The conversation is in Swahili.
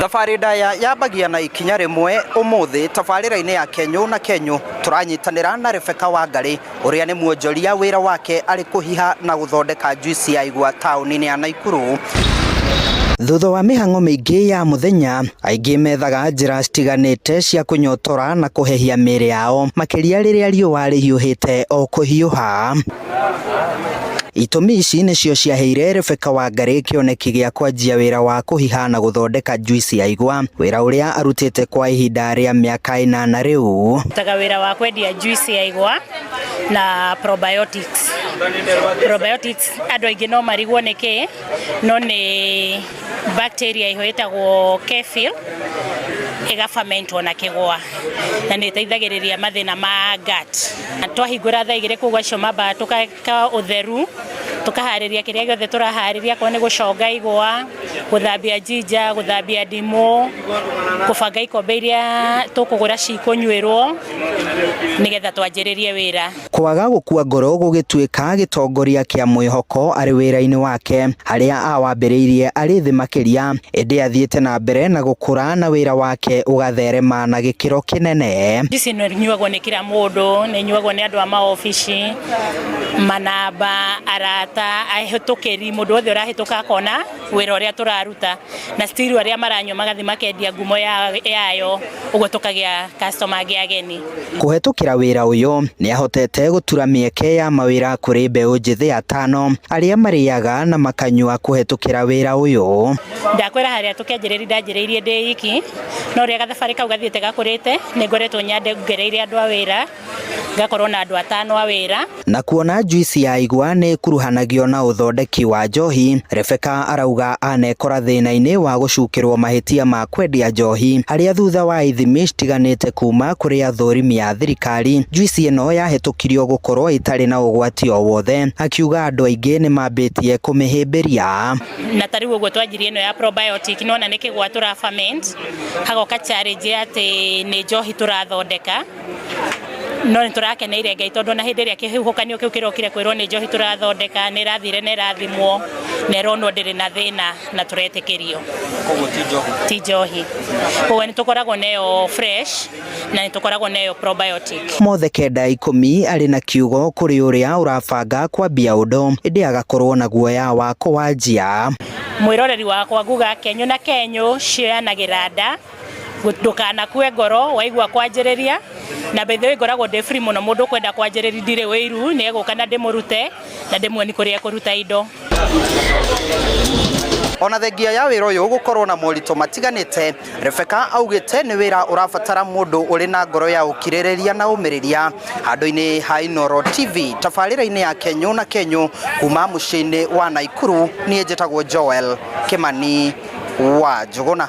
Tafari ndaya yabagia na ikinya rimwe umuthi tabarira-ini ya Kenyu na Kenyu turanyitanira na Rebecca Wangari uria ni muonjoria wira wake ari kuhiha na guthondeka juici ya igwa tauni-ini ya Naikuru. Thutha wa mihang'o miingi ya muthenya aingi methaga njira citiganite cia kunyotora na kuhehia miri yao makiria riria riua rihiuhite o kuhiuha. Itumi ici nicio ciaheire Rebecca Wangari kioneki gia kwanjia wira wa kuhiha na guthondeka juici ya igwa, wira uria arutite kwa ihinda ria miaka 8 riu. Taga wira wa kwendia juici ya igwa na probiotics. Probiotics andu aingi no marigwo niki no ni bacteria ihoetagwo kefir igafamentwo na kigwa na ni teithagiriria mathina ma gut. Twahingura thaa igiri kugwa cio mamba tukaka utheru tukahariria kiria giothe turahariria kwa ni guconga igwa, guthambia jinja, guthambia ndimu, kubanga ikombe iria tukugura cikunyuirwo nigetha twanjiririe wira. Kwaga gukua ngoro gugituika gitongoria kia mwihoko ari wira-ini wake haria awambiriirie ari thi makiria indi athiite na mbere na gukura na wira wake ugatherema na gikiro kinene. Juici no nyuagwo ni kila mundu, ni nyuagwo ni andu a maofici, manamba, arata, ahitukiri mundu othe urahituka akona wira uria turaruta na still aria maranywa magathi makendia ngumo yayo uguo tukagia customer agi ageni. Kuhetukira wira uyu ni ahotete gutura mieke ya mawira kuri mbeu njithi atano aria mariaga na makanyua kuhetukira wira uyu. Ndakwira haria tukianjiriria ndanjiriirie ndi iki no ria gathabari kau gathiite gakurite ni ngoretwo nyande ngereire andu a wira gakorwo na andu atano a wira. Na kuona juici ya igwa ni kuruhanagio na uthondeki wa njohi, Rebecca arauga anekora thina-ini wa gucukirwo mahitia ma kwendia njohi haria thutha wa ithimi citiganite kuma kuri athurimi ya thirikari juici ino yahitukirio gukorwo itari na ugwati o wothe, akiuga andu aingi ni mambitie kumihimbiria. Na tariu uguo twanjirie ino ya probiotic nona ni kigwa tura ferment hagoka challenge ati ni njohi turathondeka no ni turakeneire Ngai tondu na hindi ria kihuhukanio kiu kirokire kwirwo ni njohi turathondeka ni rathire ni rathimwo ne rono ndiri na thina na turetikirio koguo ti njohi koguo ni tukoragwo neyo fresh na ni tukoragwo neyo probiotic. Mothe kenda 10 ari na kiugo kuri uria urabanga kwambia undu indi agakorwo na guoya wa kuwanjia. Mwiroreri wakwa nguga Kenyu na Kenyu cianagira nda ndukanakue ngoro waigua kwanjiriria na bethe ngoragwo ndi free muno mundu kwenda kwanjiriria ndire wiru ni eguka na ndimurute na ndimwoni kuria kuruta indo. Ona thengia ya wira uyu gukorwo na morito matiganite, Rebecca augite ni wira urabatara mundu uri na ngoro ya ukiririria na umiriria. Handu-ini ha Inooro TV tabarira-ini ya Kenyu na Kenyu kuma muciĩ-ini wa Naikuru, nie njitagwo Joel Kimani wa Njuguna.